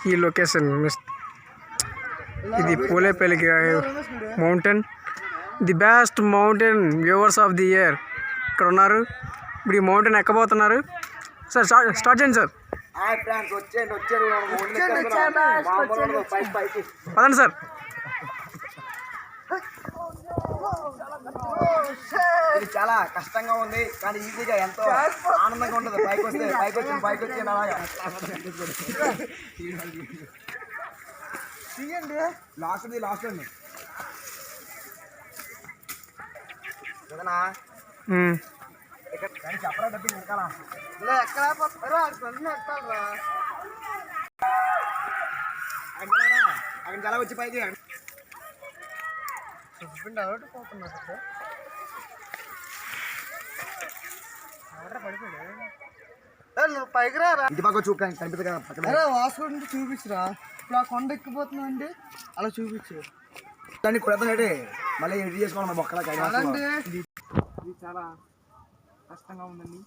ఈ లొకేషన్ ఇది Polepally mountain, the best mountain viewers of the year ఇక్కడ ఉన్నారు. ఇప్పుడు ఈ మౌంటైన్ ఎక్కబోతున్నారు. సార్ స్టార్ట్ చేయండి సార్. పదండి సార్. ఇది చాలా కష్టంగా ఉంది కానీ ఈజీగా ఎంతో ఆనందంగా ఉంటుంది. పైకి వచ్చి అలాగా లాస్ట్ అండి ఇక్కడ చెప్పరా డబ్బి వెనకాల అక్కడ చాలా వచ్చి పైకి పైకి రా. ఇంటి పక్క కనిపిస్తుంది. వాసు చూపించరా. ఇప్పుడు ఆ కొండ ఎక్కిపోతున్నా అండి, అలా చూపించు. దాన్ని కుడతానంటే మళ్ళీ ఎడిట్ చేసుకోవాలి. మొక్కల ఇది చాలా కష్టంగా ఉందండి.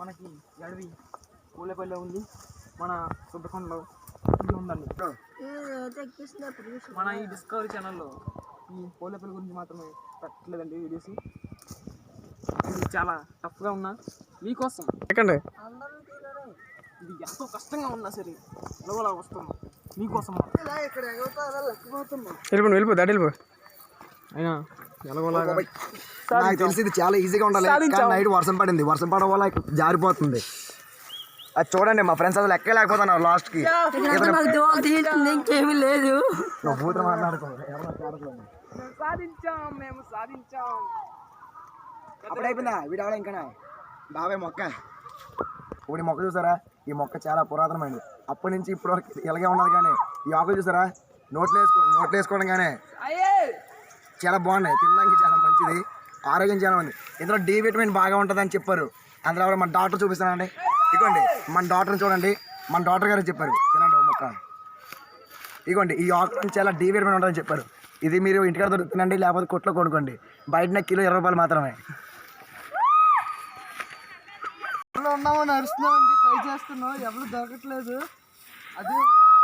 మనకి అడవి పూలపల్లిలో ఉంది, మన సుబ్బకొండలో ఇది ఉందండి. మన ఈ డిస్కవరీ ఛానల్లో ఈ పూలపల్లి గురించి మాత్రమే పెట్టలేదండి వీడియోస్. ఇది చాలా టఫ్గా ఉన్నా మీకోసం ఎక్కండి. ఇది ఎంతో కష్టంగా ఉన్నా సరే లోలా వస్తున్నాం మీకోసం. ఇక్కడ వెళ్ళిపో దాటి వెళ్ళిపో. అయినా నాకు తెలిసి ఇది చాలా ఈజీగా ఉండాలి. నైట్ వర్షం పడింది, వర్షం పడడం వల్ల జారిపోతుంది. అది చూడండి మా ఫ్రెండ్స్ అసలు ఎక్క లేకపోతున్నారు లాస్ట్ కి. ఇంకేమీ లేదు. మేము సాధించాం. అప్పుడు అయిపోయిందా వీడియో ఇంకా బాబాయ్ మొక్క. ఇప్పుడు ఈ మొక్క చూసారా, ఈ మొక్క చాలా పురాతనమైనది. అప్పటి నుంచి ఇప్పుడు వరకు ఇలాగే ఉన్నది. కానీ ఈ ఆకులు చూసారా, నోట్లు వేసుకోవడం కానీ చాలా బాగున్నాయి. తినడానికి చాలా మంచిది, ఆరోగ్యం చాలా ఉంది. ఇందులో డి విటమిన్ బాగా ఉంటుంది అని చెప్పారు. అందులో మన డాక్టర్ చూపిస్తానండి. ఇదిగోండి మన డాక్టర్ని చూడండి, మన డాక్టర్ గారు చెప్పారు తినండి మొక్క. ఇదిగోండి ఈ ఆకులు చాలా డి విటమిన్ ఉంటుందని చెప్పారు. ఇది మీరు ఇంటికాడ దొరుకుతుందండి, లేకపోతే కొట్లో కొనుక్కోండి. బయట కిలో 20 రూపాయలు మాత్రమే. ఉన్నామని అరుస్తున్నామండి, ట్రై చేస్తున్నాం, ఎవరు దొరకట్లేదు. అది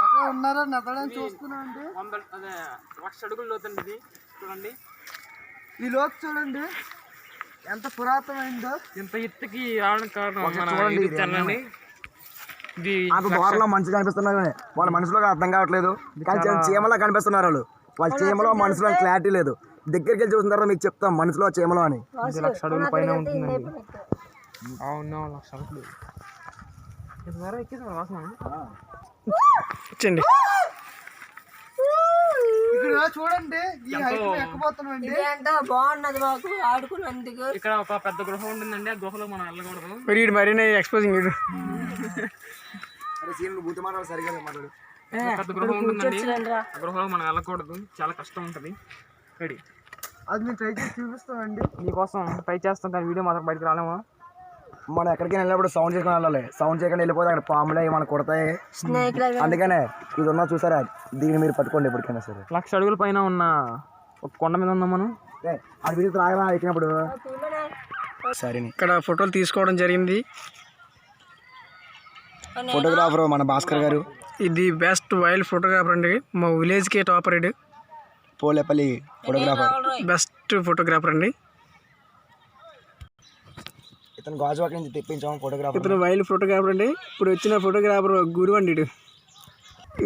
ఎక్కడ ఉన్నారో నెతడానికి చూస్తున్నాం అండి. 100 అడుగులు లోతండి ఇది. చూడండి ఈ లోతు చూడండి ఎంత పురాతనమైందో. ఇంత ఎత్తుకి రావడానికి కారణం ఇది దూరంలో మనుషులు కనిపిస్తున్నారు కానీ వాళ్ళ మనుషులకు అర్థం కావట్లేదు. కానీ చీమలా కనిపిస్తున్నారు వాళ్ళ చీమలో మనుషులో క్లారిటీ లేదు. దగ్గరికి వెళ్ళి చూసిన తర్వాత మీకు చెప్తాం మనుషులో చీమలో అని. 1,00,000 అడుగుల పైన ఉంటుందండి. అవును 1,00,000 అడుగులు. ఇచ్చండి. ఇక్కడ చూడండి ఎక్కబోతున్నామండి. బాగున్నది మాకు ఆడుకున్నందుకు. ఇక్కడ ఒక పెద్ద గృహ ఉంటుందండి, ఆ గృహలో మనం వెళ్ళకూడదు. మరీ ఎక్స్పోజింగ్ పెద్ద గృహం ఉంటుందండి, ఆ గృహలో మనం వెళ్ళకూడదు. చాలా కష్టం ఉంటుంది. రెడీ అది మేము ట్రై చేసి చూపిస్తామండి మీకోసం. ట్రై చేస్తాం కానీ వీడియో మాత్రం బయటకు రాలేమో. మనం ఎక్కడికి వెళ్ళినప్పుడు సౌండ్ చేసుకుని వెళ్ళాలి. సౌండ్ చేయకుండా వెళ్ళిపోతే అక్కడ పాములే మనం కొడతాయి. అందుకనే ఇది ఉన్నా చూసారా, దీన్ని మీరు పట్టుకోండి ఎప్పటికైనా సరే. 1,00,000 అడుగుల పైన ఉన్న ఒక కొండ మీద ఉన్నాం మనం. అది వీడియో రాగా ఎక్కినప్పుడు సరే. ఇక్కడ ఫోటోలు తీసుకోవడం జరిగింది. ఫోటోగ్రాఫర్ మన భాస్కర్ గారు. ఇది బెస్ట్ వైల్డ్ ఫోటోగ్రాఫర్ అండి, మా విలేజ్కి టాపర్ ఇది. పోలేపల్లి ఫోటోగ్రాఫర్, బెస్ట్ ఫోటోగ్రాఫర్ అండి. ఇతను గాజువాక నుంచి తెప్పించాము ఫోటోగ్రాఫర్. ఇతను వైల్డ్ ఫోటోగ్రాఫర్ అండి. ఇప్పుడు వచ్చిన ఫోటోగ్రాఫర్ గురువు అండి.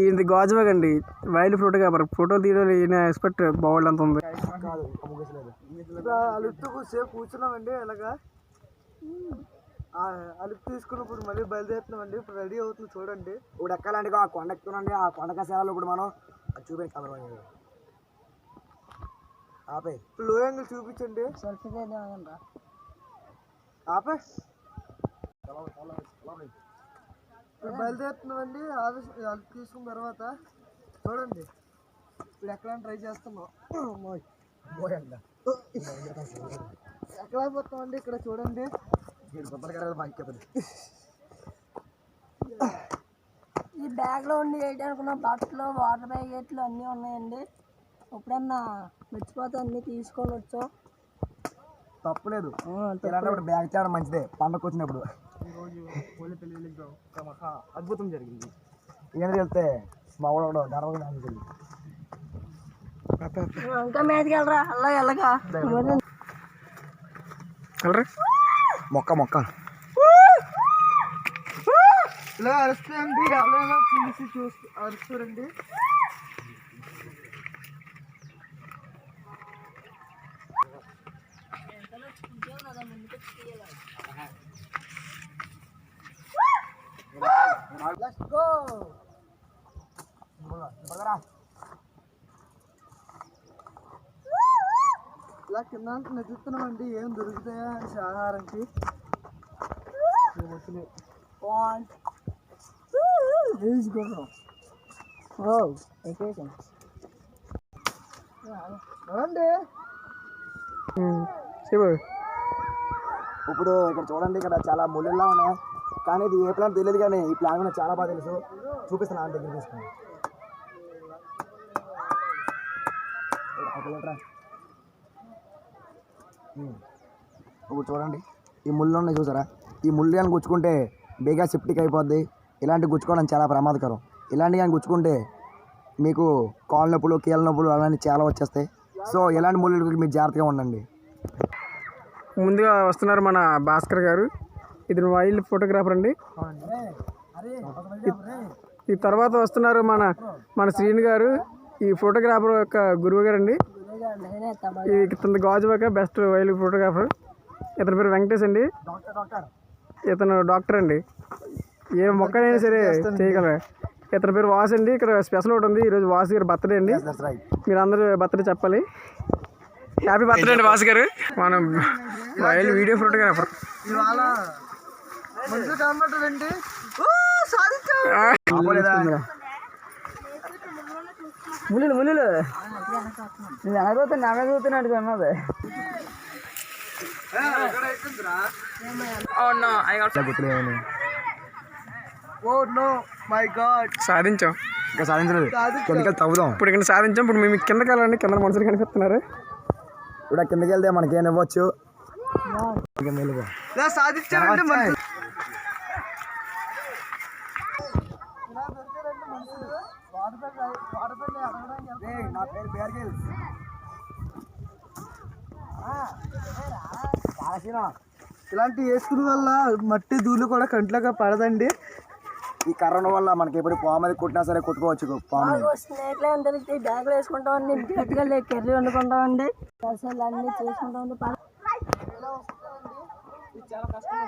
ఇది గాజువాక అండి, వైల్డ్ ఫోటోగ్రాఫర్. ఫోటోలు తీయడం ఈయన ఎక్స్పర్ట్. బాగుంది అంత ఉంది. అలుపుకు సేపు కూర్చున్నామండి. ఇలాగా అలుపు తీసుకున్నప్పుడు మళ్ళీ బయలుదేరుతున్నామండి. ఇప్పుడు రెడీ అవుతుంది చూడండి. ఇప్పుడు ఎక్కాలండి ఆ కొండ ఎక్కుతున్నాండి. ఆ కొండ కసేరాలు ఇప్పుడు మనం చూపించి కలవాలి. ఆపే లో యాంగిల్ చూపించండి. ఆపే బయలుదేరుతున్నామండి. అలుపు తీసుకున్న తర్వాత చూడండి ఇప్పుడు ఎక్కడ ట్రై చేస్తున్నాం. ఎక్కడ పోతామండి ఇక్కడ చూడండి. ఈ బ్యాగ్లో ఉండి వేయడానికి బట్టలు, వాటర్ ప్యాకెట్లు అన్నీ ఉన్నాయండి. ఎప్పుడన్నా మర్చిపోతే అన్నీ తీసుకొని వచ్చాం. తప్పులేదు. బ్యాగ్ చేయడం మంచిదే పండగకు వచ్చినప్పుడు. పోలేపల్లిలో ఒక మహా అద్భుతం జరిగింది. ఏంటి వెళ్తే మా ఊళ్ళో గర్వంగా జరిగింది. ఇంకా మీదకి వెళ్ళరా అలా వెళ్ళగా మొక్క ఇలా అరుస్తారండి, అలా ఇలా పిలిచి చూస్తూ అరుస్తారండి. ఇలా కింద నెత్తుతున్నామండి, ఏం దొరుకుతాయా అని ఆహారానికి. ఇప్పుడు ఇక్కడ చూడండి, ఇక్కడ చాలా ముళ్ళులా ఉన్నాయి. కానీ ఇది ఏ ప్లాన్ తెలియదు, కానీ ఈ ప్లాన్ కూడా చాలా బాగా తెలుసు. చూపిస్తాను ఆ దగ్గర తీసుకుని. ఇప్పుడు చూడండి, ఈ ముళ్ళు ఉన్నాయి చూసారా? ఈ ముళ్ళు కానీ గుచ్చుకుంటే బేగా సెప్టిక్ అయిపోద్ది. ఇలాంటి గుచ్చుకోవడం చాలా ప్రమాదకరం. ఇలాంటి కానీ గుచ్చుకుంటే మీకు కాళ్ళ నొప్పులు, కీళ్ళ నొప్పులు అలాంటివి చాలా వచ్చేస్తాయి. సో ఇలాంటి ముళ్ళకి మీరు జాగ్రత్తగా ఉండండి. ముందుగా వస్తున్నారు మన భాస్కర్ గారు. ఇది వైల్డ్ ఫోటోగ్రాఫర్ అండి. ఈ తర్వాత వస్తున్నారు మన శ్రీని గారు, ఈ ఫోటోగ్రాఫర్ యొక్క గురువు గారు అండి. ఇతను గాజువాక బెస్ట్ వైల్డ్ ఫోటోగ్రాఫర్. ఇతని పేరు వెంకటేష్ అండి. ఇతను డాక్టర్ అండి, ఏ మొక్కనైనా సరే చేయగలరు. ఇతని పేరు వాసు అండి. ఇక్కడ స్పెషల్ ఒకటి ఉంది, ఈరోజు వాసు గారు బర్త్డే అండి. మీరు అందరూ బర్త్డే చెప్పాలి. హ్యాపీ బర్త్డే అండి వాసు గారు. మనం వైల్డ్ వీడియో ఫోటోగ్రాఫర్. ఇవాళ మంచి కనబడ్డదండి. ముళ్ళు నేను అనకపోతే నా మీద చూస్తున్నాడు అన్నది. సాధించాం. ఇంకా సాధించలేదు, కిందకి తవ్వుదాం. ఇప్పుడు ఇక్కడ సాధించాం. ఇప్పుడు మేము కిందకి వెళ్ళండి. కింద మనుషులు కనిపిస్తున్నారు. ఇప్పుడు కిందకి వెళ్తే మనకేం ఇవ్వచ్చు. సాధించారంటే ఇలాంటి వేసుకునే వల్ల మట్టి ధూళి కూడా కంట్లోకి పడదండి. ఈ కరోనా వల్ల మనకి ఎప్పుడు పాము అది కుట్టినా సరే కుట్టుకోవచ్చు. పాము స్నేక్లు ఏం దొరికితే బ్యాగులు వేసుకుంటామండి, గట్టిగా కర్రీ వండుకుంటామండి, అసలు అన్నీ చేసుకుంటామండి. చాలా కష్టం.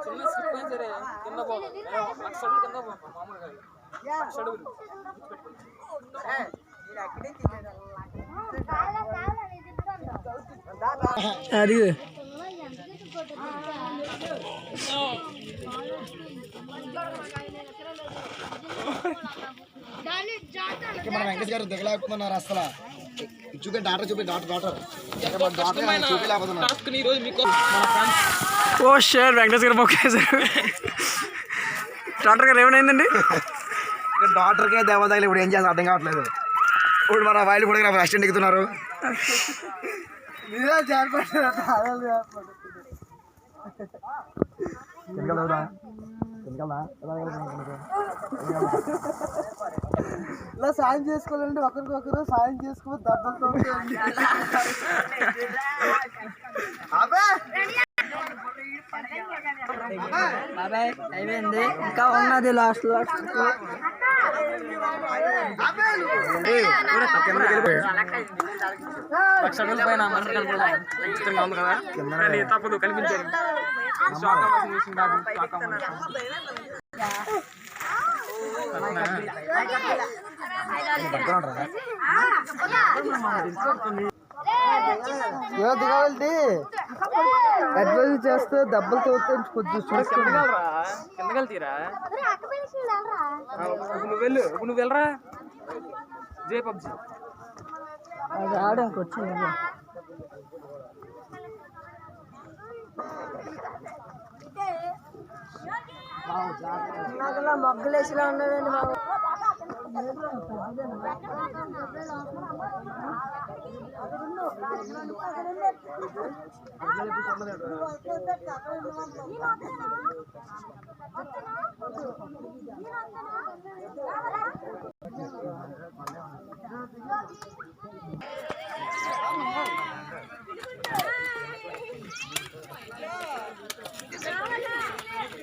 చిన్న స్లిప్ అయినా సరే కింద పోవాలి. 1,00,000 అడుగులు కింద పోవాలి మామూలుగా. 1,00,000 అడుగులు అది మన వెంకటేష్ గారు దిగలేకపోతున్నారు అసలు. చూపి డాక్టర్ ఓ షేర్ వెంకటేష్ గారు మొక్కేశారు. డాక్టర్ గారు ఏమైందండి? డాక్టర్కే దెబ్బ తగిలి ఇప్పుడు ఏం చేస్తే అర్థం కావట్లేదు. ఇప్పుడు మన వైల్డ్ ఫోటోగ్రాఫర్ అసిస్టెంట్ ఎక్కుతున్నారు. ఇలా సాయం చేసుకోవాలండి, ఒకరికొకరు సాయం చేసుకోవాలి. దెబ్బలతో అయిపోయింది, ఇంకా ఉన్నది లాస్ట్ తప్పదు కనిపించారు. దిగాలండి. అడ్వైజ్ చేస్తే దెబ్బలతో కొంచెం కిందకెళ్తీరా? నువ్వు వెళ్ళరా జే పబ్జీ అది ఆడానికి వచ్చింది. మొగ్గలు వేసిలా ఉన్నాడండి బాబు.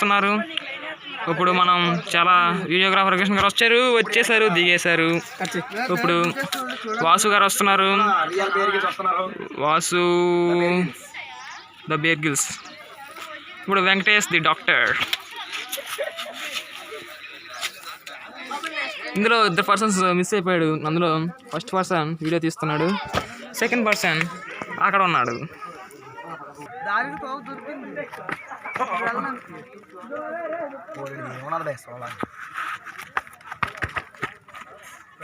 ఉన్నారు. ఇప్పుడు మనం చాలా వీడియోగ్రాఫర్ కృష్ణ గారు వచ్చేసారు దిగేశారు. ఇప్పుడు వాసు గారు వస్తున్నారు. Vasu the bear grills. ఇప్పుడు వెంకటేష్ ది డాక్టర్. ఇందులో ఇద్దరు పర్సన్స్ మిస్ అయిపోయాడు. అందులో ఫస్ట్ పర్సన్ వీడియో తీస్తున్నాడు, సెకండ్ పర్సన్ అక్కడ ఉన్నాడు. దారికి తోవ దొరికింది.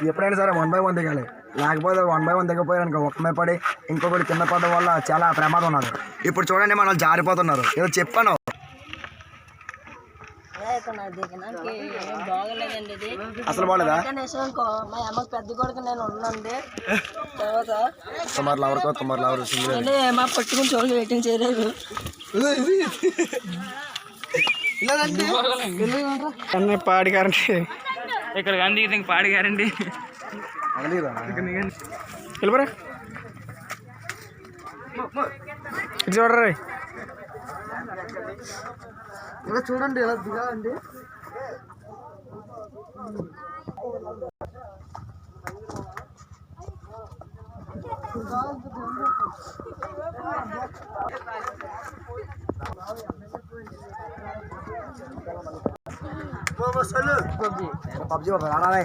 ఎప్పుడైనా సరే 1 by 1 దిగాలి, లేకపోతే 1 by 1 దిగపోయారు అనుకో ఒక్క మీద పడి ఇంకొకటి కింద పడడం వల్ల చాలా ప్రమాదం ఉన్నది. ఇప్పుడు చూడండి మన వాళ్ళు జారిపోతున్నారు. ఏదో చెప్పాను బాగలేదండి ఇది. అసలు బాగలేదా? మా అమ్మకి పెద్ద కొడుకు నేను ఉన్నాండి. తర్వాత మా పట్టుకుని చూడగా వెయిటింగ్ చేయలేదు. అన్నీ పాడి గ్యారంటీ. ఇక్కడ గాంధీ పాడి గ్యారంటీ. వెళ్ళిపోరా ఇది చూడరా. ఇలా చూడండి, ఇలా దిగాలండి. పబ్జీ రాలే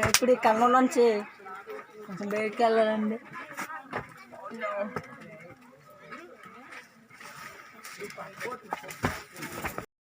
ఇప్పుడు ఈ కళ్ళ నుంచి కొంచెం బయటికి వెళ్ళాలండి.